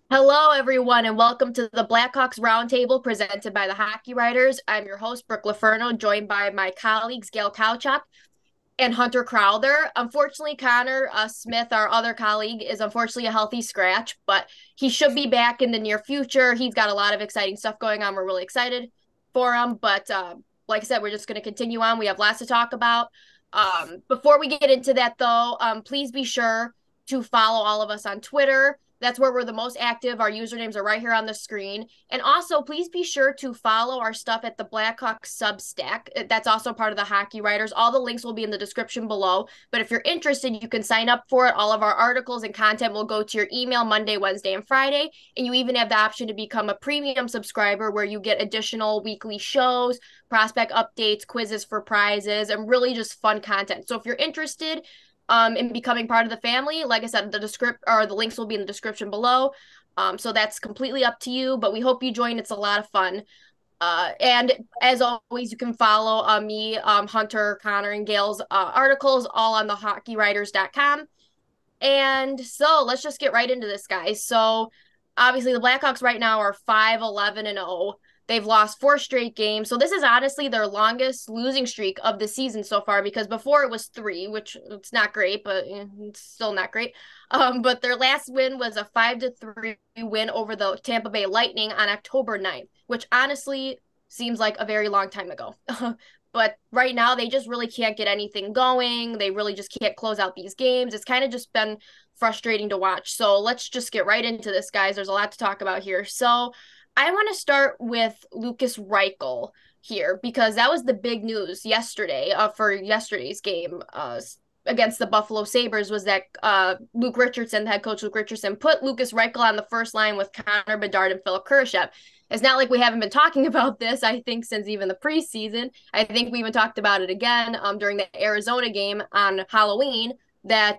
Hello, everyone, and welcome to the Blackhawks Roundtable presented by the Hockey Writers. I'm your host, Brooke LoFurno, joined by my colleagues, Gail Kauchak and Hunter Crowther. Unfortunately, Connor Smith, our other colleague, is unfortunately a healthy scratch, but he should be back in the near future. He's got a lot of exciting stuff going on. We're really excited for him. But like I said, we're just going to continue on. We have lots to talk about. Before we get into that, though, please be sure to follow all of us on Twitter. That's where we're the most active. Our usernames are right here on the screen. And also, please be sure to follow our stuff at the Blackhawks Substack. That's also part of the Hockey Writers. All the links will be in the description below. But if you're interested, you can sign up for it. All of our articles and content will go to your email Monday, Wednesday, and Friday. And you even have the option to become a premium subscriber where you get additional weekly shows, prospect updates, quizzes for prizes, and really just fun content. So if you're interested, in becoming part of the family. Like I said, the links will be in the description below. So that's completely up to you, but we hope you join. It's a lot of fun. And as always, you can follow me, Hunter, Connor, and Gail's articles all on the hockeywriters.com. And so let's just get right into this, guys. So obviously, the Blackhawks right now are 5-11-0. They've lost four straight games. So this is honestly their longest losing streak of the season so far because before it was three, which it's not great, but it's still not great. But their last win was a 5-3 win over the Tampa Bay Lightning on October 9th, which honestly seems like a very long time ago. But right now, they just really can't get anything going. They really just can't close out these games. It's kind of just been frustrating to watch. So let's just get right into this, guys. There's a lot to talk about here. So I want to start with Lukas Reichel here because that was the big news yesterday for yesterday's game against the Buffalo Sabres was that Luke Richardson, the head coach Luke Richardson, put Lukas Reichel on the first line with Connor Bedard and Philip Kurashev. It's not like we haven't been talking about this, I think, since even the preseason. I think we even talked about it again during the Arizona game on Halloween that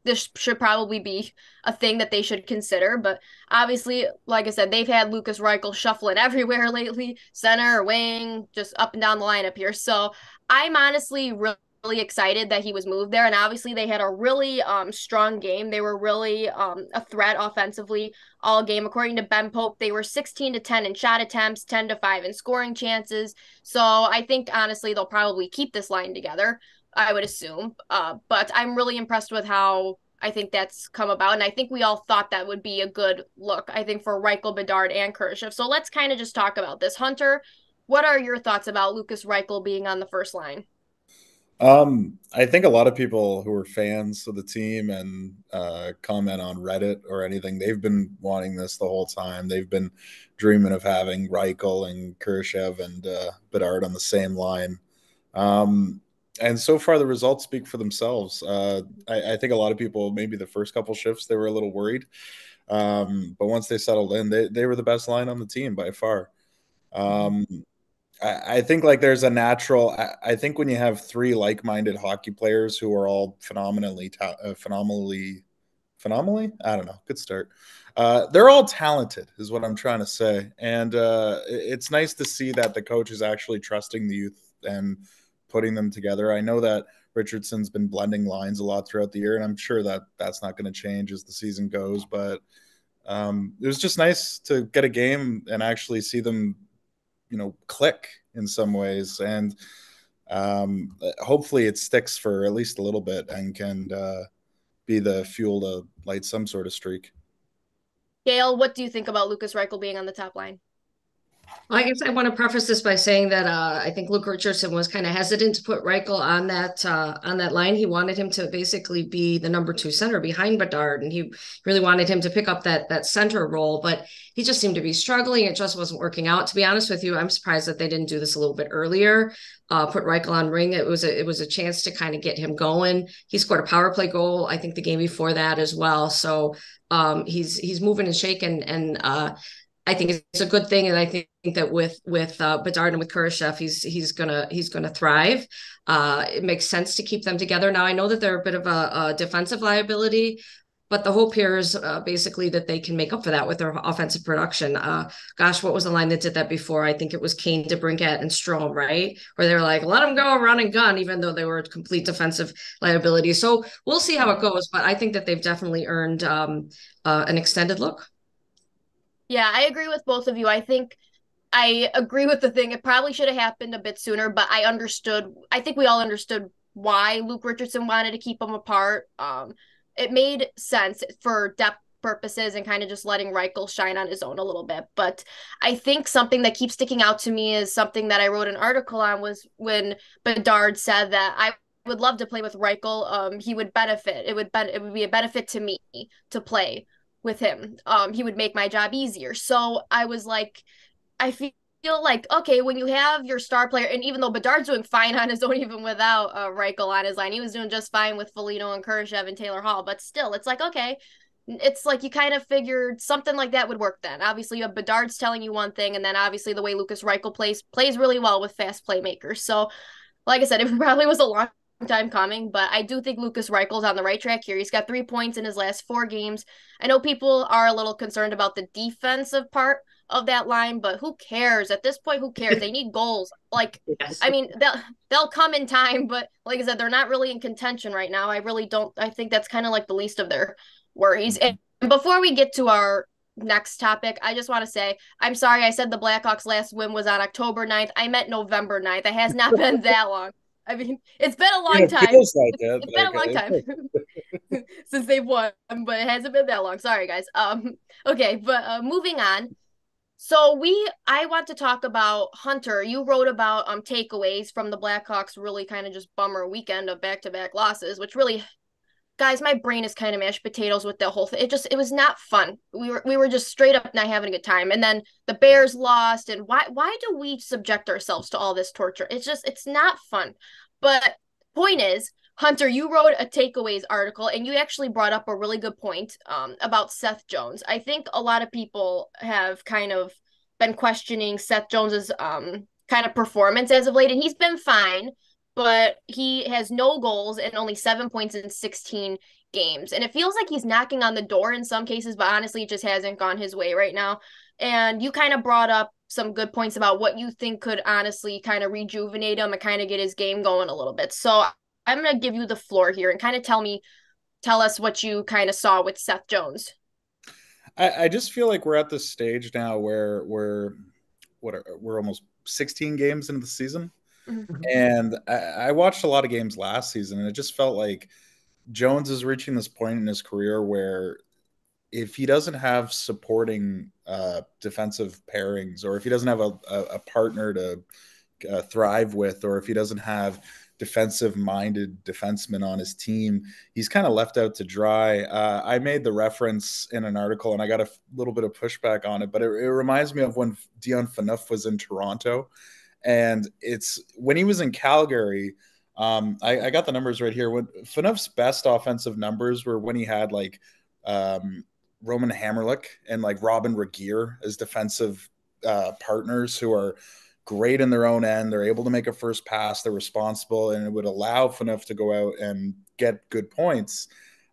this should probably be a thing that they should consider. But obviously, like I said, they've had Lukas Reichel shuffling everywhere lately, center, wing, just up and down the lineup here. So I'm honestly really excited that he was moved there. And obviously, they had a really strong game. They were really a threat offensively all game. According to Ben Pope, they were 16-10 in shot attempts, 10-5 in scoring chances. So I think honestly, they'll probably keep this line together. I would assume. But I'm really impressed with how I think that's come about. And I think we all thought that would be a good look, I think, for Reichel, Bedard, and Kurashev. So let's kind of just talk about this. Hunter, what are your thoughts about Lukas Reichel being on the first line? I think a lot of people who are fans of the team and comment on Reddit or anything, they've been wanting this the whole time. They've been dreaming of having Reichel and Khrushchev and Bedard on the same line. And so far, the results speak for themselves. I think a lot of people, maybe the first couple shifts, they were a little worried. But once they settled in, they were the best line on the team by far. Um, I think like there's a natural. I think when you have three like-minded hockey players who are all phenomenally. I don't know. Good start. They're all talented, is what I'm trying to say, and it's nice to see that the coach is actually trusting the youth and putting them together. I know that Richardson's been blending lines a lot throughout the year, and I'm sure that that's not going to change as the season goes. But it was just nice to get a game and actually see them click in some ways, and hopefully it sticks for at least a little bit and can be the fuel to light some sort of streak. Gail, what do you think about Lukas Reichel being on the top line? Well, I guess I want to preface this by saying that I think Luke Richardson was kind of hesitant to put Reichel on that line. He wanted him to basically be the number two center behind Bedard, and he really wanted him to pick up that center role. But he just seemed to be struggling. It just wasn't working out. To be honest with you, I'm surprised that they didn't do this a little bit earlier. Put Reichel on ring. It was a chance to kind of get him going. He scored a power play goal, I think, the game before that as well. So he's moving and shaking, and I think it's a good thing, and I think that with Bedard and with Kurashev, he's gonna thrive. It makes sense to keep them together. Now I know that they're a bit of a defensive liability, but the hope here is basically that they can make up for that with their offensive production. Gosh, what was the line that did that before? I think it was Kane, DeBrincat, and Strome, right? Where they were like, let them go, run and gun, even though they were a complete defensive liability. So we'll see how it goes, but I think that they've definitely earned an extended look. Yeah, I agree with both of you. I think I agree with the thing. It probably should have happened a bit sooner, but I think we all understood why Luke Richardson wanted to keep them apart. It made sense for depth purposes and kind of just letting Reichel shine on his own a little bit. But I think something that keeps sticking out to me is something that I wrote an article on was when Bedard said that I would love to play with Reichel. He would benefit. It would be a benefit to me to play with him. He would make my job easier. So I was like, I feel like, okay, when you have your star player, and even though Bedard's doing fine on his own, even without Reichel on his line, he was doing just fine with Foligno and Kurashev and Taylor Hall, but still, it's like, okay, it's like you kind of figured something like that would work then. Obviously, you have Bedard's telling you one thing, and then obviously the way Lukas Reichel plays really well with fast playmakers. So, like I said, it probably was a long time coming, but I do think Lukas Reichel's on the right track here. He's got 3 points in his last 4 games. I know people are a little concerned about the defensive part of that line, but who cares? At this point, who cares? They need goals. Like, Yes. I mean, they'll come in time, but like I said, they're not really in contention right now. I really don't. I think that's kind of like the least of their worries. And before we get to our next topic, I just want to say I'm sorry I said the Blackhawks' last win was on October 9th. I meant November 9th. It has not been that long. I mean, it's been a long It time. feels like it. It's been a long time since they've won, but it hasn't been that long. Sorry, guys. Okay, but moving on. So I want to talk about Hunter. You wrote about takeaways from the Blackhawks really kind of just bummer weekend of back-to-back losses, which really, guys, my brain is kind of mashed potatoes with the whole thing. It was not fun. We were just straight up not having a good time. And then the Bears lost, and why do we subject ourselves to all this torture? It's not fun. But point is, Hunter, you wrote a takeaways article, and you actually brought up a really good point about Seth Jones. I think a lot of people have kind of been questioning Seth Jones's kind of performance as of late, and he's been fine, but he has no goals and only 7 points in 16 games. And it feels like he's knocking on the door in some cases, but honestly, it just hasn't gone his way right now. And you kind of brought up some good points about what you think could honestly kind of rejuvenate him and kind of get his game going a little bit. So I'm going to give you the floor here and kind of tell us what you kind of saw with Seth Jones. I just feel like we're at this stage now where we're almost 16 games into the season. Mm-hmm. And I watched a lot of games last season, and it just felt like Jones is reaching this point in his career where if he doesn't have supporting defensive pairings, or if he doesn't have a partner to thrive with, or if he doesn't have defensive-minded defensemen on his team, he's kind of left out to dry. I made the reference in an article, and I got a little bit of pushback on it, but it reminds me of when Dion Phaneuf was in Toronto. And it's when he was in Calgary, I got the numbers right here. When Phaneuf's best offensive numbers were when he had like Roman Hamrlik and like Robin Regeer as defensive partners who are great in their own end. They're able to make a first pass. They're responsible, and it would allow Phaneuf to go out and get good points.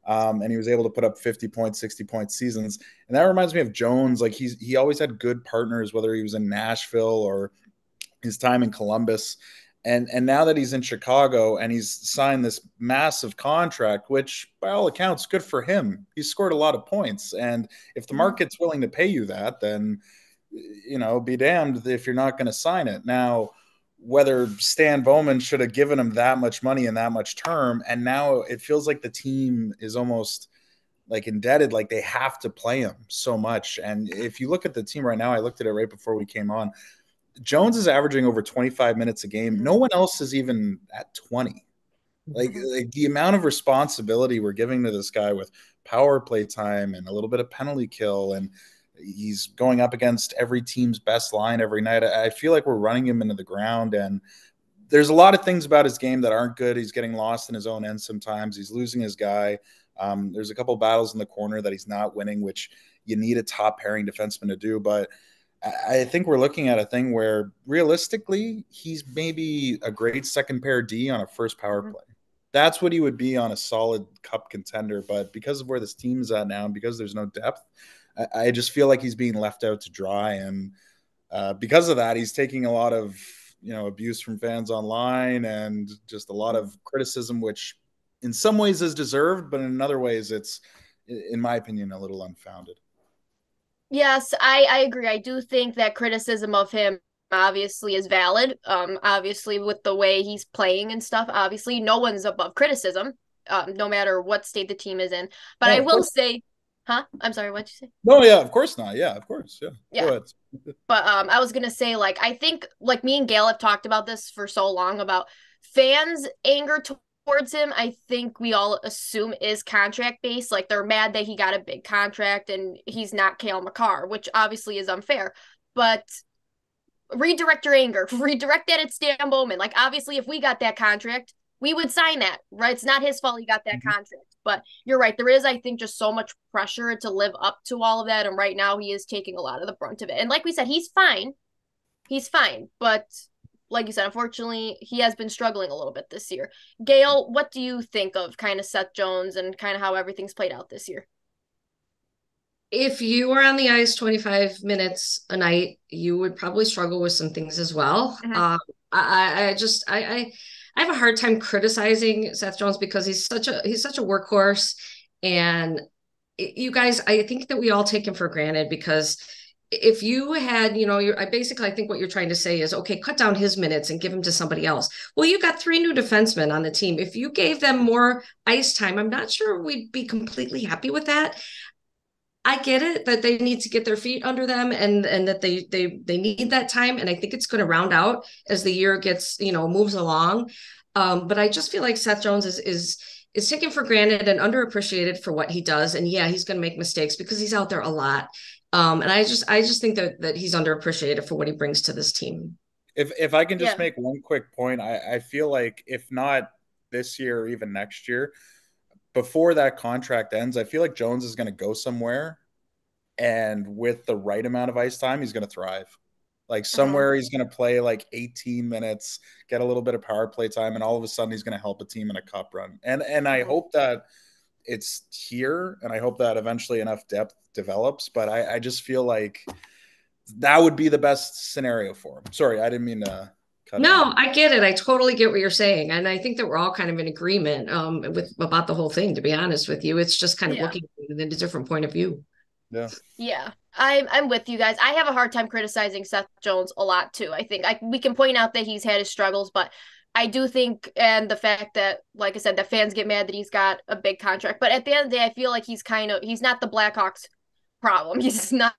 And he was able to put up 50 points, 60 point seasons. And that reminds me of Jones. Like he always had good partners, whether he was in Nashville or his time in Columbus. And now that he's in Chicago and he's signed this massive contract, which by all accounts, good for him. He's scored a lot of points. And if the market's willing to pay you that, then, be damned if you're not going to sign it. Now, whether Stan Bowman should have given him that much money and that much term, and now it feels like the team is almost like indebted, like they have to play him so much. And if you look at the team right now, I looked at it right before we came on, Jones is averaging over 25 minutes a game. No one else is even at 20. Like the amount of responsibility we're giving to this guy with power play time and a little bit of penalty kill, and he's going up against every team's best line every night. I feel like we're running him into the ground, and there's a lot of things about his game that aren't good. He's getting lost in his own end sometimes. He's losing his guy. There's a couple battles in the corner that he's not winning, which you need a top pairing defenseman to do. But I think we're looking at a thing where realistically, he's maybe a great second pair D on a first power play. That's what he would be on a solid cup contender. But because of where this team is at now, and because there's no depth, I just feel like he's being left out to dry. And because of that, he's taking a lot of abuse from fans online and just a lot of criticism, which in some ways is deserved, but in other ways it's, in my opinion, a little unfounded. Yes, I agree. I do think that criticism of him obviously is valid. Obviously with the way he's playing and stuff, obviously no one's above criticism, no matter what state the team is in. But No, I of will course. say, huh? I'm sorry, what'd you say? No, yeah, of course not. Yeah, of course. Yeah. Go Yeah. ahead. But I was gonna say, like, I think like me and Gail have talked about this for so long about fans' anger towards him. I think we all assume is contract based. Like they're mad that he got a big contract and he's not Cale Makar, which obviously is unfair. But redirect your anger, redirect that at Stan Bowman. Like obviously, if we got that contract, we would sign that, right? It's not his fault he got that Mhm. contract. But you're right. There is, I think, just so much pressure to live up to all of that. And right now he is taking a lot of the brunt of it. And like we said, he's fine. He's fine. But like you said, unfortunately, he has been struggling a little bit this year. Gail, what do you think of kind of Seth Jones and kind of how everything's played out this year? If you were on the ice 25 minutes a night, you would probably struggle with some things as well. Mm-hmm. I have a hard time criticizing Seth Jones because he's such a workhorse, and you guys, I think that we all take him for granted because if you had, I think what you're trying to say is, okay, cut down his minutes and give him to somebody else. Well, you got three new defensemen on the team. If you gave them more ice time, I'm not sure we'd be completely happy with that. I get it that they need to get their feet under them and that they need that time. And I think it's going to round out as the year gets, moves along. But I just feel like Seth Jones is taken for granted and underappreciated for what he does. And yeah, he's going to make mistakes because he's out there a lot. And I just think that he's underappreciated for what he brings to this team. If I can just Yeah. make one quick point, I feel like if not this year or even next year, before that contract ends, I feel like Jones is going to go somewhere, and with the right amount of ice time, he's going to thrive. Like Mm-hmm. somewhere he's going to play like 18 minutes, get a little bit of power play time, and all of a sudden he's going to help a team in a cup run. And I Mm-hmm. hope that it's here, and I hope that eventually enough depth develops. But I just feel like that would be the best scenario for him. Sorry, I didn't mean to cut in. No, I get it. I totally get what you're saying. And I think that we're all kind of in agreement with about the whole thing, to be honest with you. It's just kind of Yeah. looking at it in a different point of view. Yeah. Yeah, I'm with you guys. I have a hard time criticizing Seth Jones a lot too. I think we can point out that he's had his struggles, but I do think, and the fact that, like I said, that fans get mad that he's got a big contract. But at the end of the day, I feel like he's not the Blackhawks problem. He's not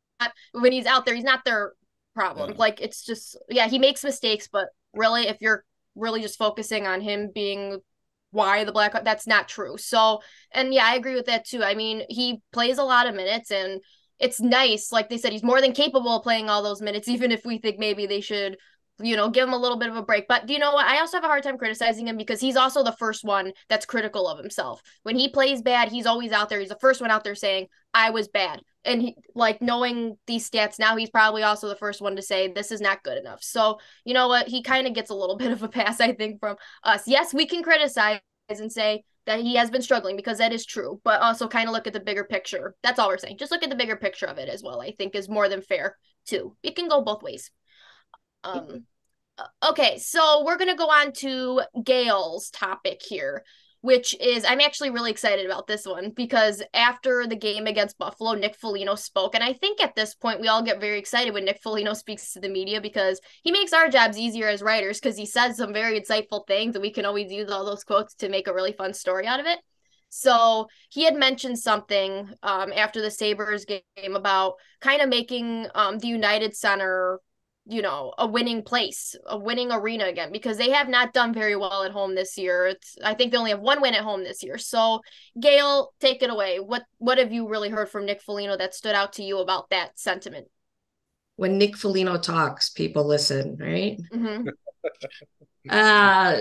when he's out there, he's not their problem. Yeah. Like it's just yeah, he makes mistakes, but really, if you're really just focusing on him being why the Blackhawks, that's not true. So, and yeah, I agree with that too. I mean, he plays a lot of minutes and it's nice. Like they said, he's more than capable of playing all those minutes, even if we think maybe they should, give him a little bit of a break. But do you know what? I also have a hard time criticizing him because he's also the first one that's critical of himself. When he plays bad, he's always out there. He's the first one out there saying, I was bad. And like knowing these stats now, he's probably also the first one to say, this is not good enough. So, you know what? He kind of gets a little bit of a pass, I think, from us. Yes, we can criticize and say that he has been struggling because that is true, but also kind of look at the bigger picture. That's all we're saying. Just look at the bigger picture of it as well. I think is more than fair too. It can go both ways. Um, okay, so we're gonna go on to Gail's topic here, which is I'm actually really excited about this one because after the game against Buffalo, Nick Foligno spoke, and I think at this point we all get very excited when Nick Foligno speaks to the media because he makes our jobs easier as writers because he says some very insightful things, and we can always use all those quotes to make a really fun story out of it. So he had mentioned something after the Sabres game about kind of making the United Center a winning place, a winning arena again, because they have not done very well at home this year. I think they only have one win at home this year. So, Gail, take it away. What have you really heard from Nick Foligno that stood out to you about that sentiment? When Nick Foligno talks, people listen, right? Mm-hmm.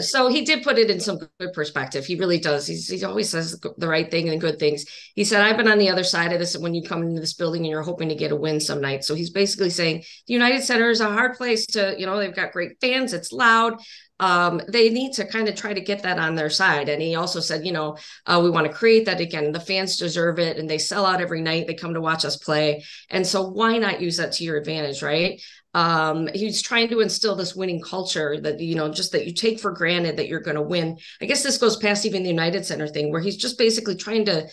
So he did put it in some good perspective. He really does. He always says the right thing and good things. He said, I've been on the other side of this when you come into this building and you're hoping to get a win some night. So he's basically saying the United Center is a hard place to, they've got great fans. It's loud. They need to kind of try to get that on their side. And he also said, we want to create that again. The fans deserve it. And they sell out every night. They come to watch us play. And so why not use that to your advantage, right? He's trying to instill this winning culture that just that you take for granted that you're going to win. I guess this goes past even the United Center thing, where he's just basically trying to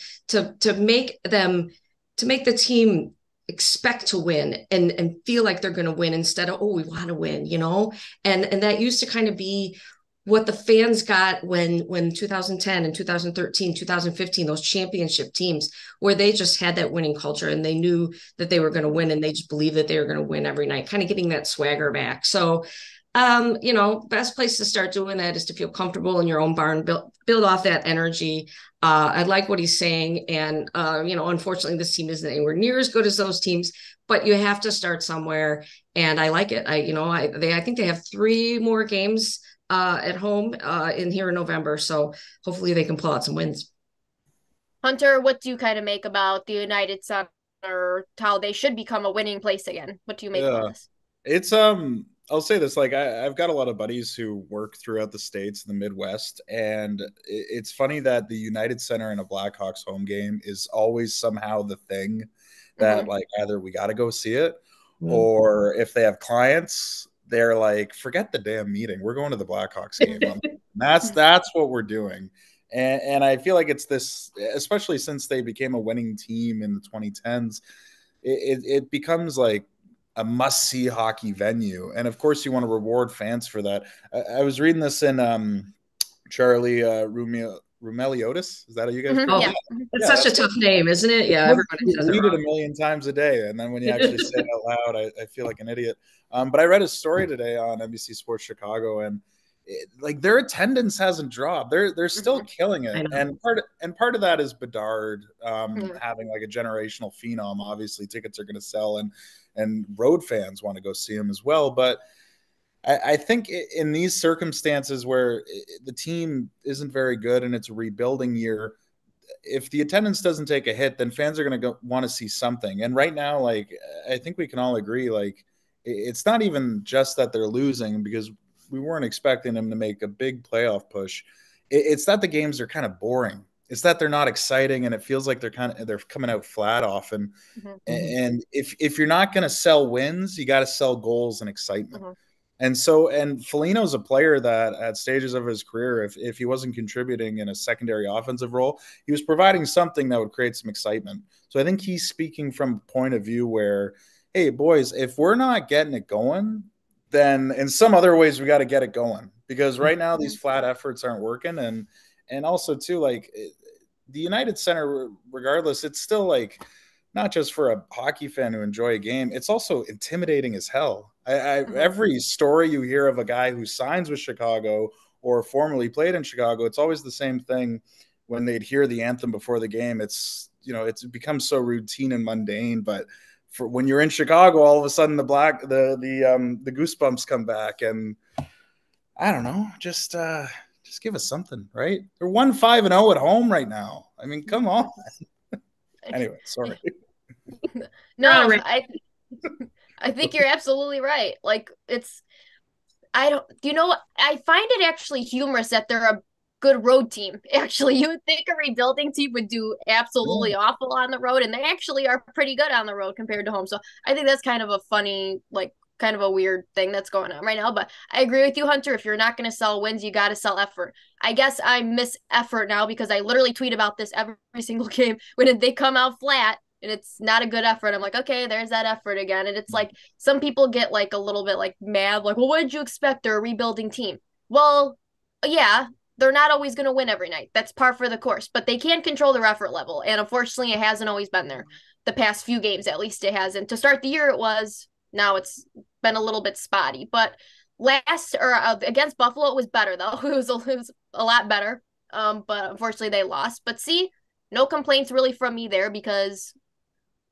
make the team expect to win and feel like they're going to win instead of, oh, we want to win, you know? And that used to kind of be what the fans got when 2010 and 2013, 2015, those championship teams, where they just had that winning culture and they knew that they were going to win and they just believed that they were going to win every night, kind of getting that swagger back. So, you know, best place to start doing that is to feel comfortable in your own barn, build off that energy. I like what he's saying. And, you know, unfortunately, this team isn't anywhere near as good as those teams, but you have to start somewhere. And I like it. I think they have 3 more games at home in here in November. So hopefully they can pull out some wins. Hunter, what do you kind of make about the United Center, how they should become a winning place again? What do you make of this? It's I'll say this, like I've got a lot of buddies who work throughout the states in the Midwest, and it's funny that the United Center in a Blackhawks home game is always somehow the thing that like either we got to go see it, or if they have clients, they're like, forget the damn meeting, we're going to the Blackhawks game. That's what we're doing. And I feel like it's this, especially since they became a winning team in the 2010s, it becomes like a must-see hockey venue. And of course, you want to reward fans for that. I was reading this in Charlie Rumeliotis. Is that how you guys? Oh, yeah. It's such a tough name, isn't it? Yeah, everybody says it read it a million times a day, and then when you actually say it out loud, I feel like an idiot. But I read a story today on NBC Sports Chicago, and like their attendance hasn't dropped. They're still killing it, and part of that is Bedard having like a generational phenom. Obviously, tickets are going to sell, and road fans want to go see him as well. But I think in these circumstances where the team isn't very good and it's a rebuilding year, if the attendance doesn't take a hit, then fans are going to want to see something. And right now, like I think we can all agree, like it's not even just that they're losing, because we weren't expecting them to make a big playoff push. It's that the games are kind of boring. It's that they're not exciting, and it feels like they're coming out flat often. And if you're not going to sell wins, you got to sell goals and excitement. And Foligno's a player that at stages of his career, if he wasn't contributing in a secondary offensive role, he was providing something that would create some excitement. So I think he's speaking from a point of view where, hey, boys, if we're not getting it going, then in some other ways we got to get it going, because right now these flat efforts aren't working. And also too, like the United Center, regardless, it's still like not just for a hockey fan to enjoy a game, it's also intimidating as hell. Every story you hear of a guy who signs with Chicago or formerly played in Chicago, it's always the same thing. When they'd hear the anthem before the game, it's becomes so routine and mundane. But for when you're in Chicago, all of a sudden the goosebumps come back, and I don't know, just give us something, right? They're 1-5-0 at home right now. I mean, come on. Anyway, sorry. No, I think you're absolutely right. Like I find it actually humorous that they're a good road team. Actually, you would think a rebuilding team would do absolutely awful on the road, and they actually are pretty good on the road compared to home. So I think that's kind of a funny, like kind of a weird thing that's going on right now. But I agree with you, Hunter. If you're not going to sell wins, you got to sell effort. I guess I miss effort now because I literally tweet about this every single game when they come out flat and it's not a good effort. I'm like, okay, there's that effort again. And it's like some people get like a little bit like mad, like, well, what did you expect? They're a rebuilding team. Well, yeah, they're not always going to win every night. That's par for the course, but they can control their effort level. And unfortunately, it hasn't always been there. The past few games, at least it hasn't. To start the year, it was. Now it's been a little bit spotty. But against Buffalo, it was better, though. It was a lot better. But unfortunately, they lost. But see, no complaints really from me there because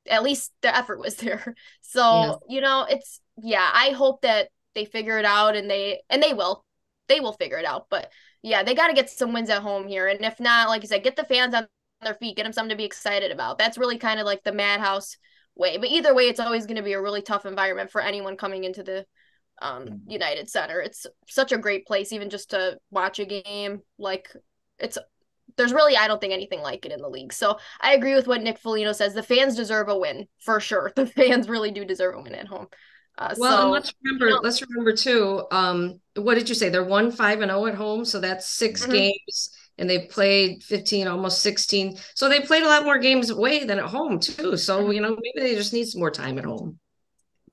at least the effort was there. So, I hope that they figure it out and they will. They will figure it out. But yeah, they got to get some wins at home here. And if not, like you said, get the fans on their feet, get them something to be excited about. That's really kind of like the madhouse way. But either way, it's always going to be a really tough environment for anyone coming into the United Center. It's such a great place, even just to watch a game. Like there's really, I don't think anything like it in the league. So I agree with what Nick Foligno says. The fans deserve a win for sure. The fans really do deserve a win at home. And let's remember too. What did you say? They're 1-5-0 at home, so that's 6 games and they played 15, almost 16. So they played a lot more games away than at home too. So, maybe they just need some more time at home.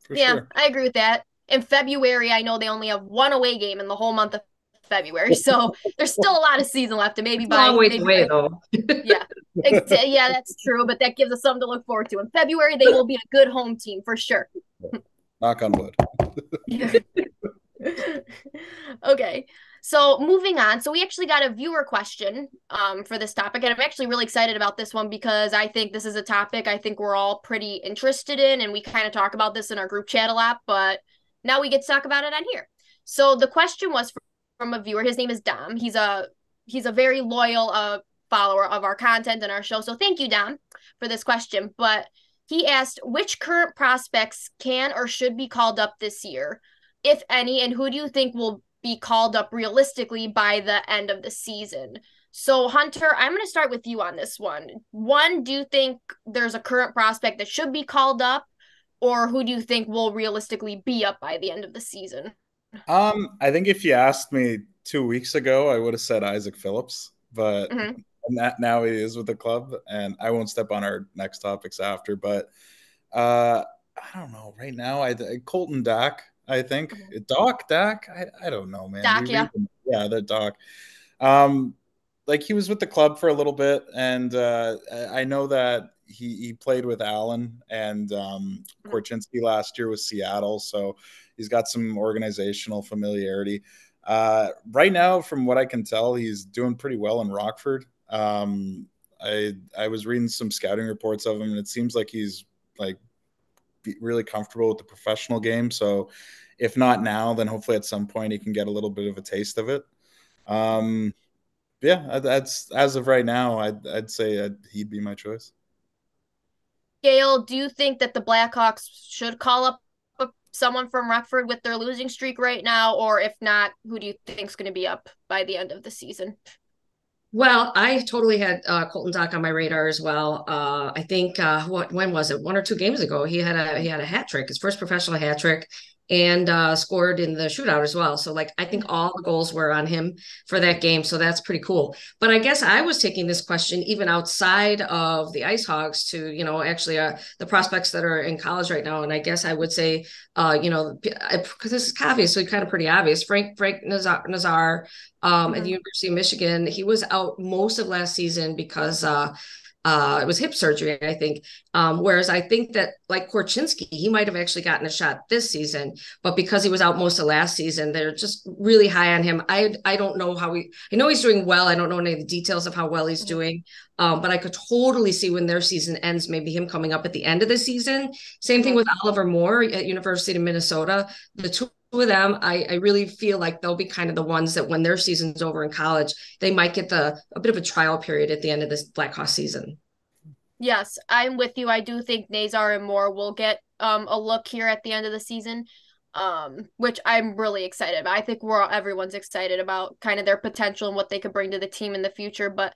For Yeah, sure. I agree with that. In February, I know they only have one away game in the whole month of February, so there's still a lot of season left, and It's a long ways away though. yeah, yeah, that's true, but that gives us something to look forward to. In February, they will be a good home team for sure. Knock on wood. Okay. So moving on. So we actually got a viewer question for this topic. And I'm actually really excited about this one because I think this is a topic I think we're all pretty interested in. And we kind of talk about this in our group chat a lot, but now we get to talk about it on here. So the question was from a viewer. His name is Dom. He's a very loyal follower of our content and our show. So thank you, Dom, for this question. But he asked, which current prospects can or should be called up this year, if any, and who do you think will be called up realistically by the end of the season? So, Hunter, I'm going to start with you on this one. One, do you think there's a current prospect that should be called up, or who do you think will realistically be up by the end of the season? I think if you asked me 2 weeks ago, I would have said Isaak Phillips, but Mm-hmm. now he is with the club, and I won't step on our next topics after. But I don't know. Right now, Colton Dak. I think Dak. I don't know, man. We Doc, read yeah. them. Yeah, the Doc. Um, like he was with the club for a little bit, and I know that he played with Allen and Korchinski last year with Seattle, so he's got some organizational familiarity. Right now, from what I can tell, he's doing pretty well in Rockford. I was reading some scouting reports of him, and it seems like he's like really comfortable with the professional game. So, if not now, then hopefully at some point he can get a little bit of a taste of it. Um, yeah, that's as of right now. I'd say he'd be my choice. Gail, do you think that the Blackhawks should call up someone from Rockford with their losing streak right now? Or if not, who do you think is going to be up by the end of the season? Well, I totally had Colton Dock on my radar as well. I think when was it? 1 or 2 games ago, he had a hat trick, his first professional hat trick, and scored in the shootout as well. So like I think all the goals were on him for that game. So that's pretty cool. But I guess I was taking this question even outside of the Ice Hogs to, actually the prospects that are in college right now. And I guess I would say, because this is obviously kind of pretty obvious. Frank Nazar at the University of Michigan. He was out most of last season because it was hip surgery, I think. Whereas I think that, like Korchinski, he might have actually gotten a shot this season, but because he was out most of last season, they're just really high on him. I don't know I know he's doing well. I don't know any of the details of how well he's doing, but I could totally see when their season ends, maybe him coming up at the end of the season. Same thing with Oliver Moore at University of Minnesota. The two of them, I really feel like they'll be kind of the ones that when their season's over in college, they might get a bit of a trial period at the end of this Blackhawks season. Yes, I'm with you. I do think Nazar and Moore will get a look here at the end of the season, which I'm really excited about. I think everyone's excited about kind of their potential and what they could bring to the team in the future. But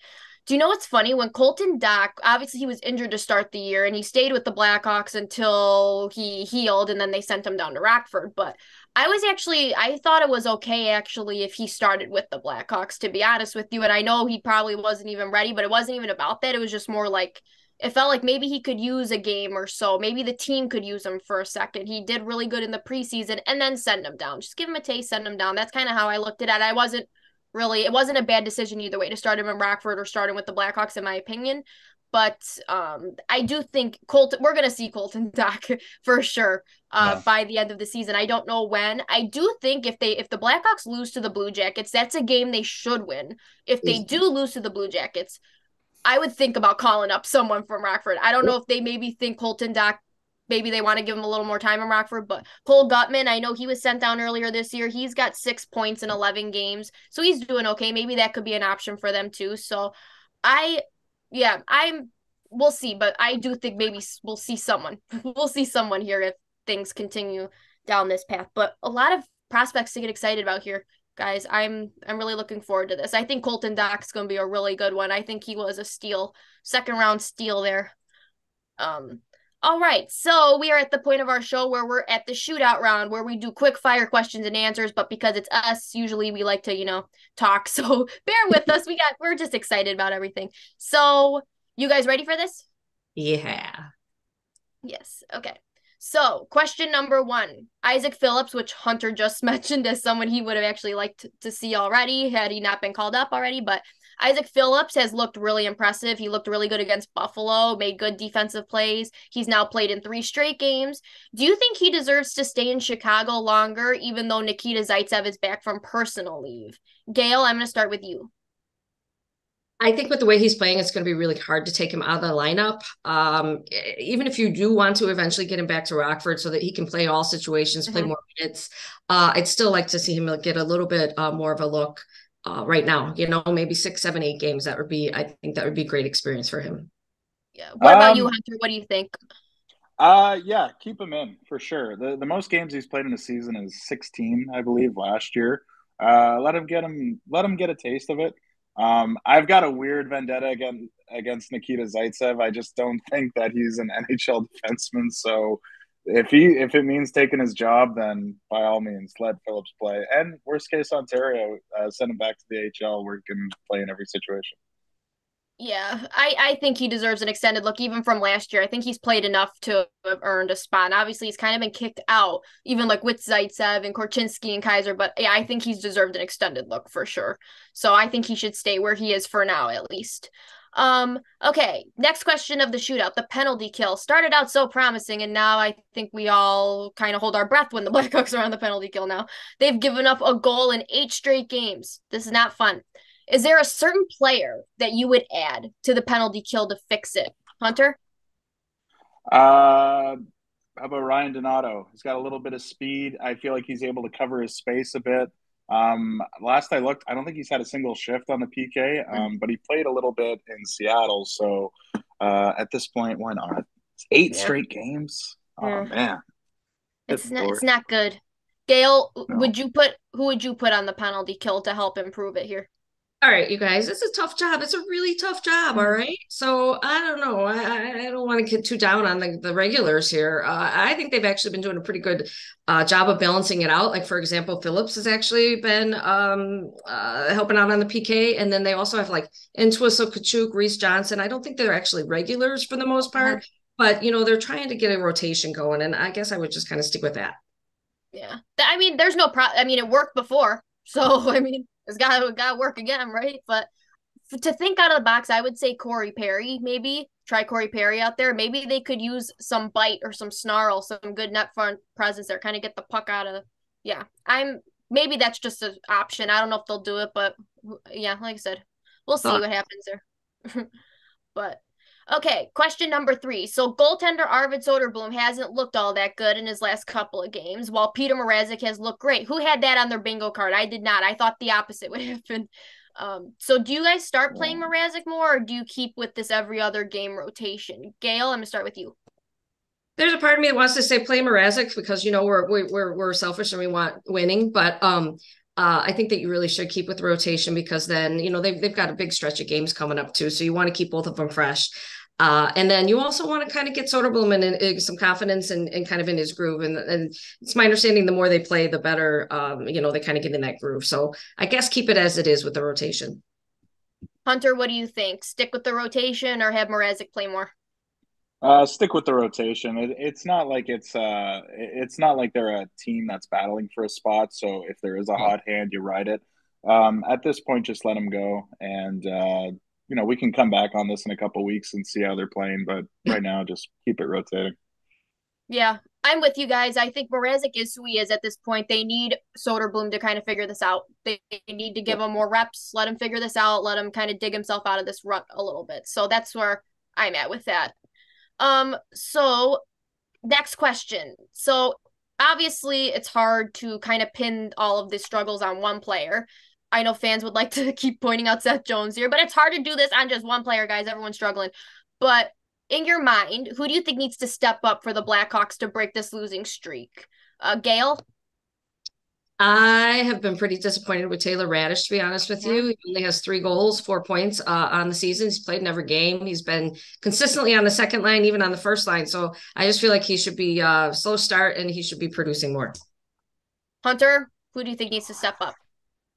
do you know what's funny? When Colton Dock, obviously he was injured to start the year and he stayed with the Blackhawks until he healed and then they sent him down to Rockford. But I thought it was okay actually if he started with the Blackhawks, to be honest with you. And I know he probably wasn't even ready, but it wasn't even about that. It was just more like it felt like maybe he could use a game or so. Maybe the team could use him for a second. He did really good in the preseason and then send him down. Just give him a taste, send him down. That's kind of how I looked at it. It wasn't a bad decision either way to start him in Rockford or start him with the Blackhawks, in my opinion. But I do think we're going to see Colton Dock for sure Yeah. by the end of the season. I don't know when. I do think if the Blackhawks lose to the Blue Jackets, that's a game they should win. If they do lose to the Blue Jackets, I would think about calling up someone from Rockford. I don't know if they maybe think Colton Dock, maybe they want to give him a little more time in Rockford, but Cole Gutman, I know he was sent down earlier this year. He's got 6 points in 11 games, so he's doing okay. Maybe that could be an option for them too. So I, yeah, we'll see, but I do think maybe we'll see someone. We'll see someone here if things continue down this path. But a lot of prospects to get excited about here, guys. I'm really looking forward to this. I think Colton Dock's going to be a really good one. I think he was a steal, second round steal there. All right, so we are at the point of our show where we're at the shootout round where we do quick fire questions and answers, but because it's us, usually we like to, talk. So bear with us. We're just excited about everything. So, you guys ready for this? Yeah. Yes. Okay. So, question number one, Isaak Phillips, which Hunter just mentioned as someone he would have actually liked to see already had he not been called up already. But Isaak Phillips has looked really impressive. He looked really good against Buffalo, made good defensive plays. He's now played in 3 straight games. Do you think he deserves to stay in Chicago longer, even though Nikita Zaitsev is back from personal leave? Gail, I'm going to start with you. I think with the way he's playing, it's going to be really hard to take him out of the lineup. Even if you do want to eventually get him back to Rockford so that he can play all situations, play more minutes, I'd still like to see him get a little bit more of a look right now. Maybe 6, 7, 8 games. I think that would be a great experience for him. Yeah. What about you, Hunter? What do you think? Yeah, keep him in for sure. The most games he's played in a season is 16, I believe, last year. Let him get a taste of it. I've got a weird vendetta against Nikita Zaitsev. I just don't think that he's an NHL defenseman. So if it means taking his job, then by all means let Phillips play. And worst case Ontario, send him back to the AHL where he can play in every situation. Yeah, I think he deserves an extended look even from last year. I think he's played enough to have earned a spot. And obviously, he's kind of been kicked out, even like with Zaitsev and Korchinski and Kaiser. But yeah, I think he's deserved an extended look for sure. So I think he should stay where he is for now, at least. Okay, next question of the shootout. The penalty kill started out so promising, and now I think we all kind of hold our breath when the Blackhawks are on the penalty kill now. They've given up a goal in 8 straight games. This is not fun. Is there a certain player that you would add to the penalty kill to fix it? Hunter? How about Ryan Donato? He's got a little bit of speed. I feel like he's able to cover his space a bit. Last I looked, I don't think he's had a single shift on the PK, but he played a little bit in Seattle. So at this point, why not? It's 8 straight games. Oh man, it's not good. Gail, No. who would you put on the penalty kill to help improve it here? All right, you guys, it's a tough job. It's a really tough job. All right. So I don't know. I don't want to get too down on the regulars here. I think they've actually been doing a pretty good job of balancing it out. Like, for example, Phillips has actually been helping out on the PK. And then they also have like Entwistle, Kachuk, Reese Johnson. I don't think they're actually regulars for the most part, but, they're trying to get a rotation going. And I guess I would just kind of stick with that. Yeah. I mean, there's no problem. I mean, it worked before. So, I mean, it's gotta work again, right? But to think out of the box, I would say Corey Perry, maybe. Try Corey Perry out there. Maybe they could use some bite or some snarl, some good net front presence there, kind of get the puck out of. Yeah, maybe that's just an option. I don't know if they'll do it, but yeah, like I said, we'll see what happens there. But okay, question number 3. So goaltender Arvid Soderblom hasn't looked all that good in his last couple of games, while Peter Mrazek has looked great. Who had that on their bingo card? I did not. I thought the opposite would happen. So do you guys start playing Mrazek more, or do you keep with this every other game rotation? Gail, I'm gonna start with you. There's a part of me that wants to say play Mrazek because we're selfish and we want winning, but I think that you really should keep with rotation because then they've got a big stretch of games coming up too, so you want to keep both of them fresh. And then you also want to kind of get Soderblom in some confidence and kind of in his groove. And it's my understanding the more they play, the better, they kind of get in that groove. So I guess keep it as it is with the rotation. Hunter, what do you think? Stick with the rotation or have Mrazek play more? Stick with the rotation. It's not like it's not like they're a team that's battling for a spot. So if there is a hot hand, you ride it. At this point, just let them go, and we can come back on this in a couple of weeks and see how they're playing. But right now, just keep it rotating. Yeah, I'm with you guys. I think Mrazek is who he is at this point. They need Soderblom to kind of figure this out. They need to give him more reps, let him figure this out, let him kind of dig himself out of this rut a little bit. So that's where I'm at with that. So next question. So obviously it's hard to kind of pin all of the struggles on one player. I know fans would like to keep pointing out Seth Jones here, but it's hard to do this on just one player, guys. Everyone's struggling. But in your mind, who do you think needs to step up for the Blackhawks to break this losing streak? Gail? I have been pretty disappointed with Taylor Radish, to be honest with you. He only has 3 goals, 4 points on the season. He's played in every game. He's been consistently on the second line, even on the first line. So I just feel like he should be slow start and he should be producing more. Hunter, who do you think needs to step up?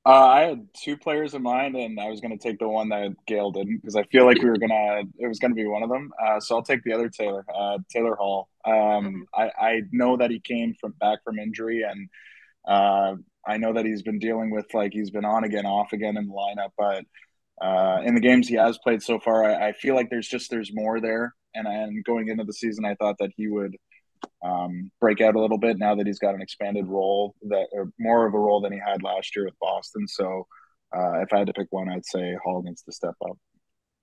I had 2 players in mind, and I was going to take the one that Gail didn't because I feel like it was going to be one of them. So I'll take the other Taylor, Taylor Hall. I know that he came back from injury, and I know that he's been dealing with, like, he's been on again, off again in the lineup, but in the games he has played so far, I feel like there's more there. And going into the season, I thought that he would break out a little bit now that he's got an expanded role, or more of a role than he had last year with Boston. So if I had to pick one, I'd say Hall needs to step up.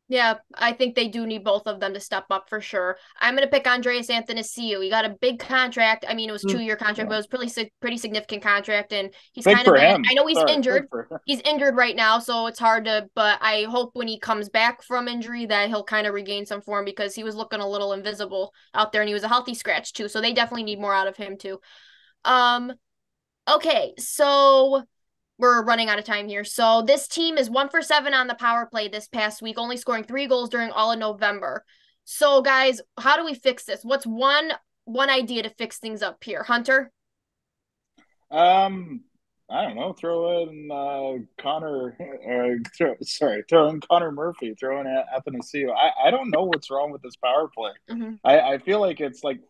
Yeah, I think they do need both of them to step up for sure. I'm going to pick Andreas Athanasiou. He got a big contract. I mean, it was 2-year contract, but it was pretty significant contract, and he's big kind of bad. Him. I know he's injured. He's injured right now, so it's hard to, but I hope when he comes back from injury that he'll kind of regain some form because he was looking a little invisible out there, and he was a healthy scratch too, so they definitely need more out of him too. Okay, so we're running out of time here. So this team is 1 for 7 on the power play this past week, only scoring 3 goals during all of November. So guys, how do we fix this? What's one idea to fix things up here? Hunter? I don't know. Throw in throw in Connor Murphy. Throw in Athanasiou. I don't know what's wrong with this power play. I feel like it's like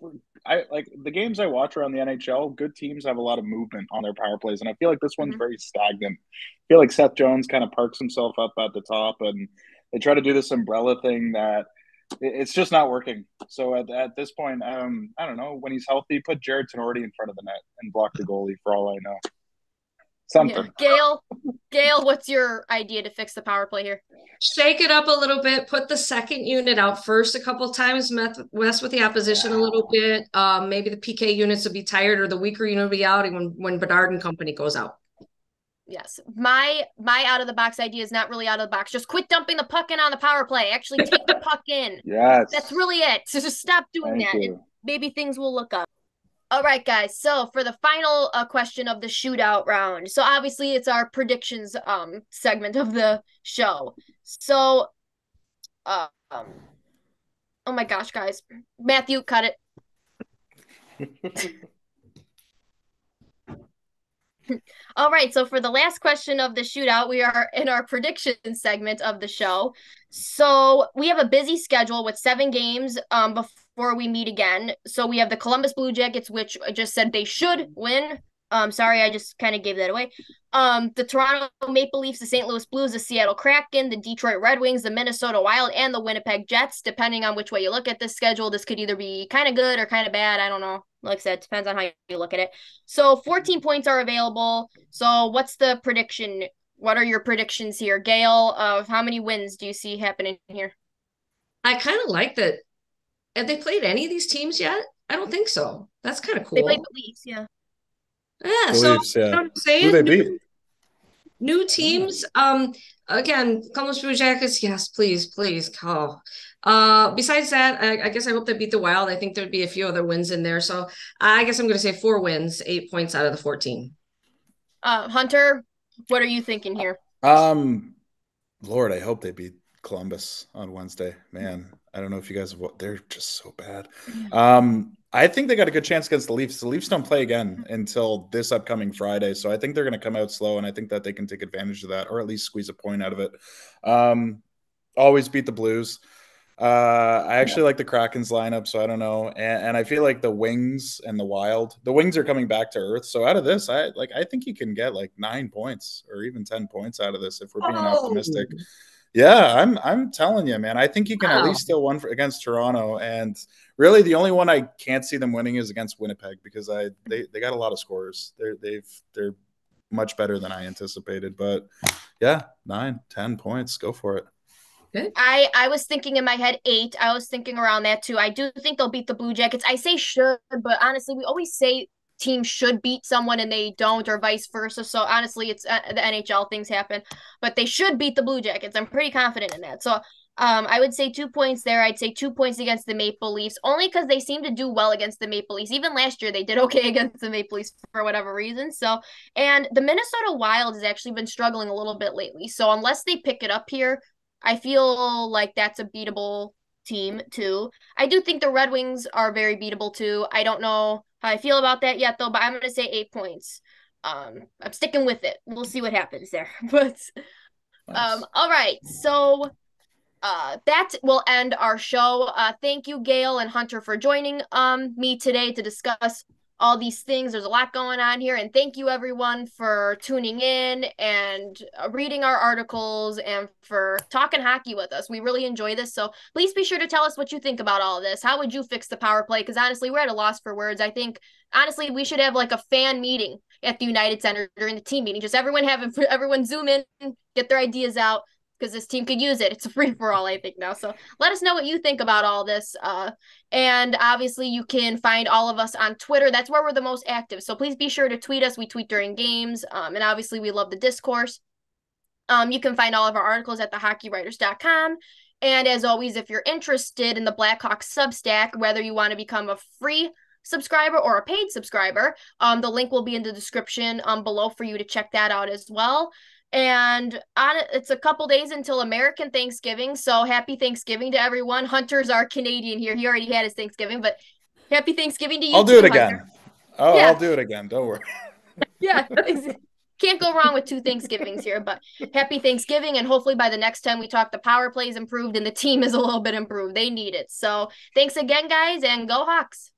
the games I watch around the NHL. Good teams have a lot of movement on their power plays, and I feel like this one's very stagnant. I feel like Seth Jones kind of parks himself up at the top, and they try to do this umbrella thing that it's just not working. So at this point, I don't know. When he's healthy, put Jared Tenorti in front of the net and block the goalie. For all I know. Something. Yeah. Gail, what's your idea to fix the power play here? Shake it up a little bit. Put the second unit out first a couple times. Mess with the opposition a little bit. Maybe the PK units will be tired, or the weaker unit will be out when Bedard and company goes out. Yes, my out of the box idea is not really out of the box. Just quit dumping the puck in on the power play. Actually, take the puck in. Yes, that's really it. So just stop doing that, and maybe things will look up. All right, guys. So for the final question of the shootout round, so obviously it's our predictions segment of the show. So, oh my gosh, guys, Matthew, cut it. All right, so for the last question of the shootout, we are in our prediction segment of the show. So we have a busy schedule with 7 games before we meet again. So we have the Columbus Blue Jackets, which I just said they should win. Sorry, I just kind of gave that away. The Toronto Maple Leafs, the St. Louis Blues, the Seattle Kraken, the Detroit Red Wings, the Minnesota Wild, and the Winnipeg Jets. Depending on which way you look at this schedule, this could either be kind of good or kind of bad. I don't know. Like I said, it depends on how you look at it. So 14 points are available. So what's the prediction? What are your predictions here? Gail, of how many wins do you see happening here? I kind of like that. Have they played any of these teams yet? I don't think so. That's kind of cool. They played the Leafs, yeah. Yeah, the so Leafs, yeah. You know what I'm saying? Who they beat? New teams. Again, Columbus Blue Jackets, yes, please. Oh. Besides that, I guess I hope they beat the Wild. I think there'd be a few other wins in there. So I guess I'm going to say 4 wins, 8 points out of the 14. Hunter, what are you thinking here? Lord, I hope they beat Columbus on Wednesday. Man, I don't know if you guys they're just so bad. I think they got a good chance against the Leafs. The Leafs don't play again until this upcoming Friday, so I think they're going to come out slow, and I think that they can take advantage of that, or at least squeeze a point out of it. Always beat the Blues. I actually like the Kraken's lineup, so I don't know. And I feel like the Wings and the Wild, the Wings are coming back to earth. So out of this, I think you can get like 9 points or even 10 points out of this if we're being optimistic. Yeah, I'm telling you, man. I think you can at least steal one against Toronto, and really the only one I can't see them winning is against Winnipeg because they got a lot of scorers. They're much better than I anticipated. But yeah, 9, 10 points, go for it. I was thinking in my head 8. I was thinking around that too. I do think they'll beat the Blue Jackets. I say should, but honestly, we always say teams should beat someone and they don't, or vice versa. So honestly, it's the NHL, things happen, but they should beat the Blue Jackets. I'm pretty confident in that. So I would say 2 points there. I'd say 2 points against the Maple Leafs, only because they seem to do well against the Maple Leafs. Even last year, they did okay against the Maple Leafs for whatever reason. So, and the Minnesota Wild has actually been struggling a little bit lately. So, unless they pick it up here, I feel like that's a beatable team too. I do think the Red Wings are very beatable too. I don't know how I feel about that yet though, but I'm going to say 8 points. I'm sticking with it. We'll see what happens there. But Nice. all right. So that will end our show. Thank you, Gail and Hunter, for joining me today to discuss all these things. There's a lot going on here, and thank you everyone for tuning in and reading our articles and for talking hockey with us. We really enjoy this, so please be sure to tell us what you think about all of this. How would you fix the power play? Because honestly, we're at a loss for words. I think honestly we should have like a fan meeting at the United Center during the team meeting. Just everyone zoom in, get their ideas out, because this team could use it. It's a free for all, I think, now. So let us know what you think about all this. And obviously, you can find all of us on Twitter. That's where we're the most active. So please be sure to tweet us. We tweet during games. And obviously, we love the discourse. You can find all of our articles at thehockeywriters.com. And as always, if you're interested in the Blackhawks Substack, whether you want to become a free subscriber or a paid subscriber, the link will be in the description below for you to check that out as well. And it's a couple days until American Thanksgiving, so happy Thanksgiving to everyone. Hunter's our Canadian here. He already had his Thanksgiving, but happy Thanksgiving to you. I'll do it too, again. Hunter. I'll do it again. Don't worry. Yeah, can't go wrong with 2 Thanksgivings here, but happy Thanksgiving, and hopefully by the next time we talk, the power play is improved and the team is a little bit improved. They need it. So thanks again, guys, and go Hawks.